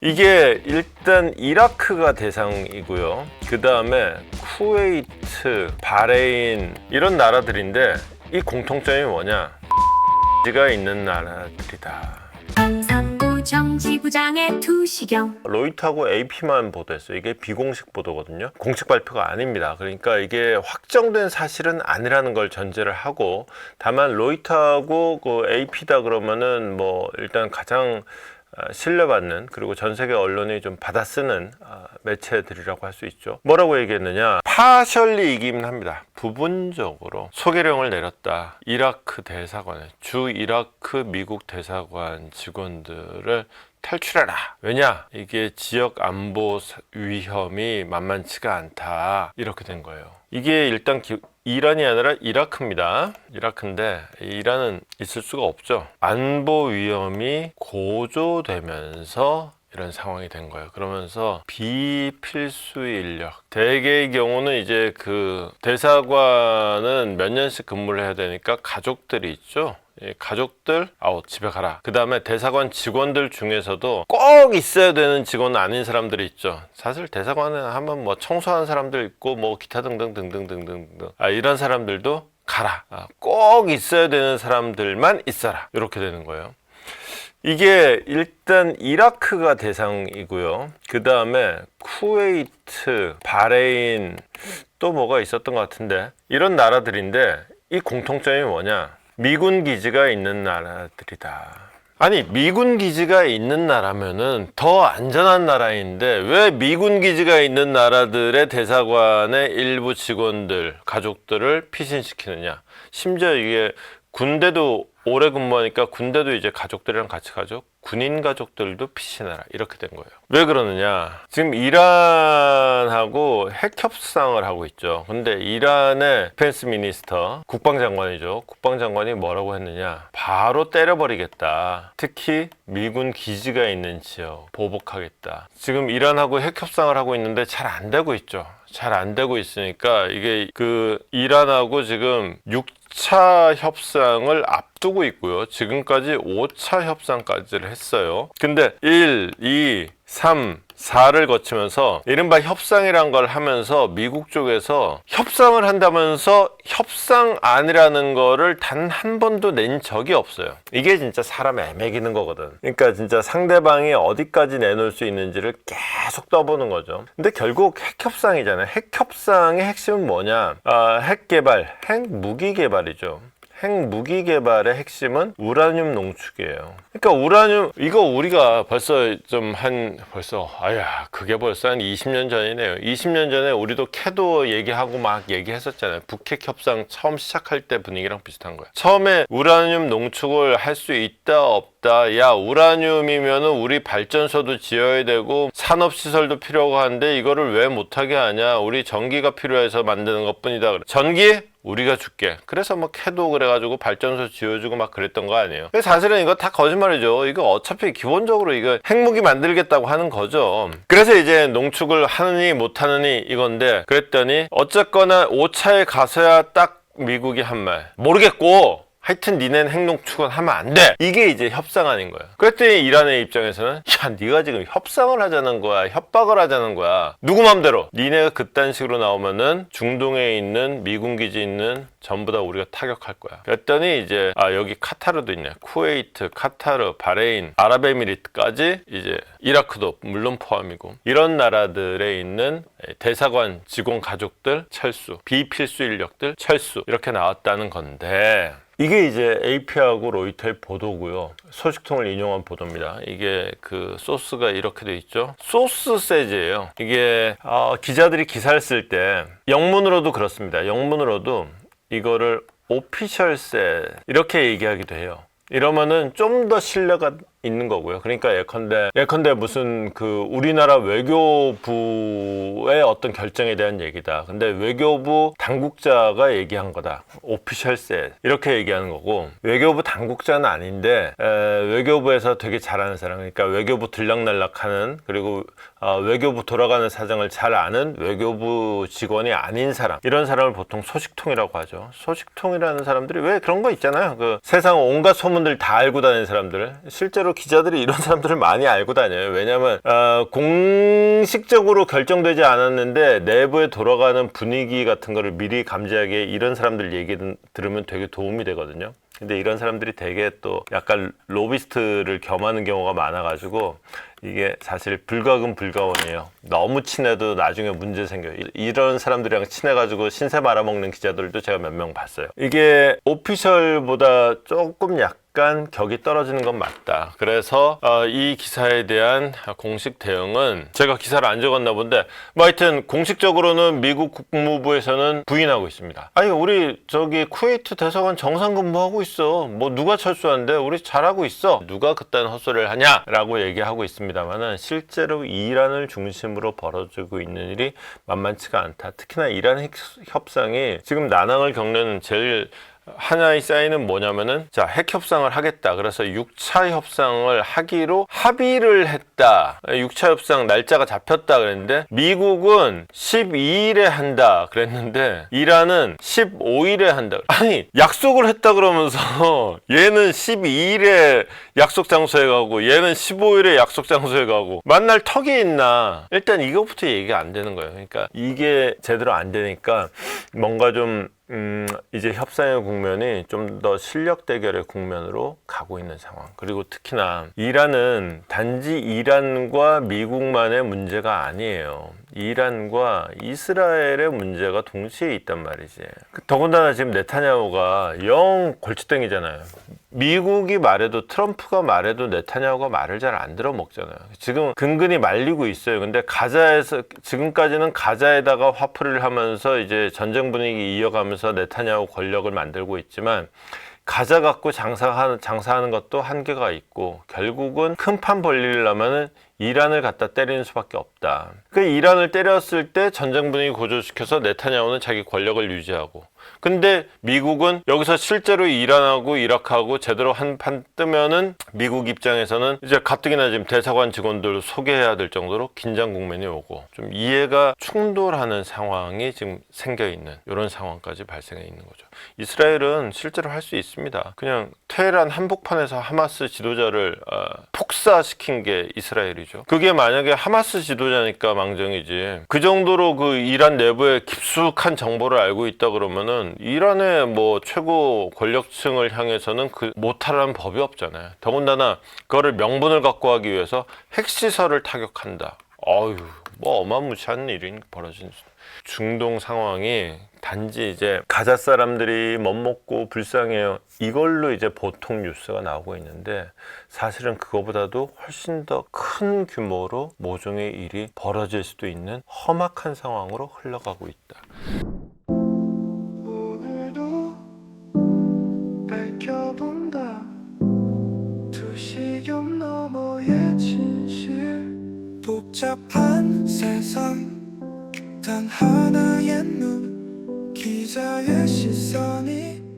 이게 일단 이라크가 대상이고요. 그 다음에 쿠웨이트, 바레인 이런 나라들인데 이 공통점이 뭐냐? 가 있는 나라들이다. 경상도 정지부장의 투시경. 로이터하고 AP만 보도했어요. 이게 비공식 보도거든요. 공식 발표가 아닙니다. 그러니까 이게 확정된 사실은 아니라는 걸 전제를 하고, 다만 로이터하고 그 AP다 그러면은 뭐 일단 가장 신뢰받는, 그리고 전 세계 언론이 좀 받아쓰는 매체들이라고 할 수 있죠. 뭐라고 얘기했느냐? 파셜리 이기긴 합니다. 부분적으로 소개령을 내렸다. 이라크 대사관에, 주 이라크 미국 대사관 직원들을 탈출해라. 왜냐? 이게 지역 안보 위험이 만만치가 않다. 이렇게 된 거예요. 이게 일단 이란이 아니라 이라크입니다. 이라크인데 이란은 있을 수가 없죠. 안보 위험이 고조되면서 이런 상황이 된 거예요. 그러면서 비필수 인력, 대개의 경우는 이제 그 대사관은 몇 년씩 근무를 해야 되니까 가족들이 있죠. 가족들 아웃, 집에 가라. 그 다음에 대사관 직원들 중에서도 꼭 있어야 되는 직원은 아닌 사람들이 있죠. 사실 대사관에 하면 뭐 청소하는 사람들 있고 뭐 기타 등등 이런 사람들도 가라. 꼭 있어야 되는 사람들만 있어라. 이렇게 되는 거예요. 이게 일단 이라크가 대상이고요. 그 다음에 쿠웨이트, 바레인 또 뭐가 있었던 것 같은데, 이런 나라들인데 이 공통점이 뭐냐? 미군 기지가 있는 나라들이다. 아니, 미군 기지가 있는 나라면은 더 안전한 나라인데 왜 미군 기지가 있는 나라들의 대사관의 일부 직원들, 가족들을 피신시키느냐? 심지어 이게 군대도 오래 근무하니까 군대도 이제 가족들이랑 같이 가죠. 군인 가족들도 피신하라. 이렇게 된 거예요. 왜 그러느냐? 지금 이란하고 핵 협상을 하고 있죠. 근데 이란의 디펜스 미니스터, 국방장관이죠. 국방장관이 뭐라고 했느냐? 바로 때려버리겠다. 특히 미군 기지가 있는 지역 보복하겠다. 지금 이란하고 핵 협상을 하고 있는데 잘 안 되고 있죠. 잘 안 되고 있으니까 이게 그 이란하고 지금 6차 협상을 앞두고 있고요. 지금까지 5차 협상까지를 했어요. 근데 1, 2, 3, 4를 거치면서 이른바 협상이란 걸 하면서 미국 쪽에서 협상을 한다면서 협상안이라는 거를 단 한 번도 낸 적이 없어요. 이게 진짜 사람 애매기는 거거든. 그러니까 진짜 상대방이 어디까지 내놓을 수 있는지를 계속 떠보는 거죠. 근데 결국 핵협상이잖아요. 핵협상의 핵심은 뭐냐? 핵 개발, 핵 무기 개발이죠. 핵 무기 개발의 핵심은 우라늄 농축이에요. 그러니까 우라늄, 이거 우리가 벌써 그게 벌써 한 20년 전이네요. 20년 전에 우리도 캐도 얘기하고 막 얘기했었잖아요. 북핵 협상 처음 시작할 때 분위기랑 비슷한 거예요. 처음에 우라늄 농축을 할 수 있다 없다, 야 우라늄이면은 우리 발전소도 지어야 되고 산업시설도 필요하고 한데 이거를 왜 못하게 하냐, 우리 전기가 필요해서 만드는 것 뿐이다. 전기? 우리가 줄게. 그래서 뭐 캐도 그래가지고 발전소 지어주고 막 그랬던 거 아니에요. 사실은 이거 다 거짓말이죠. 이거 어차피 기본적으로 이거 핵무기 만들겠다고 하는 거죠. 그래서 이제 농축을 하느니 못하느니 이건데, 그랬더니 어쨌거나 5차에 가서야 딱 미국이 한 말, 모르겠고 하여튼 니네는 핵농축은 하면 안 돼. 이게 이제 협상안인 거야. 그랬더니 이란의 입장에서는 야, 네가 지금 협상을 하자는 거야, 협박을 하자는 거야, 누구 맘대로. 니네가 그딴 식으로 나오면은 중동에 있는 미군 기지 있는 전부 다 우리가 타격할 거야. 그랬더니 이제 여기 카타르도 있네. 쿠웨이트, 카타르, 바레인, 아랍에미리트까지, 이제 이라크도 물론 포함이고, 이런 나라들에 있는 대사관 직원 가족들 철수, 비필수 인력들 철수, 이렇게 나왔다는 건데, 이게 이제 AP하고 로이터의 보도고요. 소식통을 인용한 보도입니다. 이게 그 소스가 이렇게 돼 있죠. 소스 세제예요. 이게 기자들이 기사를 쓸 때 영문으로도 그렇습니다. 영문으로도 이거를 오피셜 세 이렇게 얘기하기도 해요. 이러면은 좀 더 신뢰가 있는 거고요. 그러니까 예컨대 무슨 그 우리나라 외교부의 어떤 결정에 대한 얘기다. 근데 외교부 당국자가 얘기한 거다. 오피셜세 이렇게 얘기하는 거고, 외교부 당국자는 아닌데 외교부에서 되게 잘하는 사람, 그러니까 외교부 들락날락하는, 그리고 외교부 돌아가는 사정을 잘 아는 외교부 직원이 아닌 사람, 이런 사람을 보통 소식통이라고 하죠. 소식통이라는 사람들이 왜 그런 거 있잖아요. 그 세상 온갖 소문들 다 알고 다니는 사람들, 실제로 실제로 기자들이 이런 사람들을 많이 알고 다녀요. 왜냐하면 공식적으로 결정되지 않았는데 내부에 돌아가는 분위기 같은 거를 미리 감지하기에 이런 사람들 얘기 들으면 되게 도움이 되거든요. 근데 이런 사람들이 되게 또 약간 로비스트를 겸하는 경우가 많아가지고 이게 사실 불가금 불가원이에요. 너무 친해도 나중에 문제 생겨요. 이런 사람들이랑 친해가지고 신세 말아먹는 기자들도 제가 몇 명 봤어요. 이게 오피셜보다 조금 약간 격이 떨어지는 건 맞다. 그래서 이 기사에 대한 공식 대응은 제가 기사를 안 적었나 본데 뭐 하여튼 공식적으로는 미국 국무부에서는 부인하고 있습니다. 아니 우리 저기 쿠웨이트 대사관 정상 근무하고 있어. 뭐 누가 철수한데 우리 잘하고 있어. 누가 그딴 헛소리를 하냐라고 얘기하고 있습니다만은 실제로 이란을 중심으로 벌어지고 있는 일이 만만치가 않다. 특히나 이란 핵 협상이 지금 난항을 겪는 제일 하나의 사인은 뭐냐면은 자, 핵 협상을 하겠다. 그래서 6차 협상을 하기로 합의를 했다. 6차 협상 날짜가 잡혔다 그랬는데 미국은 12일에 한다 그랬는데 이란은 15일에 한다. 아니 약속을 했다 그러면서 얘는 12일에 약속 장소에 가고 얘는 15일에 약속 장소에 가고 만날 턱이 있나. 일단 이것부터 얘기가 안 되는 거예요. 그러니까 이게 제대로 안 되니까 뭔가 좀 이제 협상의 국면이 좀 더 실력 대결의 국면으로 가고 있는 상황. 그리고 특히나 이란은 단지 이란과 미국만의 문제가 아니에요. 이란과 이스라엘의 문제가 동시에 있단 말이지. 더군다나 지금 네타냐후가 영 골칫덩이잖아요. 미국이 말해도 트럼프가 말해도 네타냐후가 말을 잘 안 들어먹잖아요. 지금 근근히 말리고 있어요. 근데 가자에서 지금까지는 가자에다가 화풀이를 하면서 이제 전쟁 분위기 이어가면서 네타냐후 권력을 만들고 있지만 가자 갖고 장사하는 것도 한계가 있고 결국은 큰 판 벌리려면은 이란을 갖다 때리는 수밖에 없다. 그 이란을 때렸을 때 전쟁 분위기 고조시켜서 네타냐후는 자기 권력을 유지하고 근데 미국은 여기서 실제로 이란하고 이라크하고 제대로 한 판 뜨면은 미국 입장에서는 이제 가뜩이나 지금 대사관 직원들 소개해야 될 정도로 긴장 국면이 오고 좀 이해가 충돌하는 상황이 지금 생겨 있는 이런 상황까지 발생해 있는 거죠. 이스라엘은 실제로 할 수 있습니다. 그냥 테헤란 한복판에서 하마스 지도자를 폭사시킨 게 이스라엘이죠. 그게 만약에 하마스 지도자니까 망정이지. 그 정도로 그 이란 내부에 깊숙한 정보를 알고 있다 그러면은 이란의 뭐 최고 권력층을 향해서는 그 못하라는 법이 없잖아요. 더군다나 그거를 명분을 갖고 하기 위해서 핵시설을 타격한다. 어휴, 뭐 어마무시한 일이 벌어진 중동 상황이 단지 이제 가자 사람들이 멋먹고 불쌍해요. 이걸로 이제 보통 뉴스가 나오고 있는데 사실은 그거보다도 훨씬 더 큰 규모로 모종의 일이 벌어질 수도 있는 험악한 상황으로 흘러가고 있다. 오늘도 밝혀본다 두시경 너머의 진실 복잡한 세상 단 하나의 눈 기자의 시선이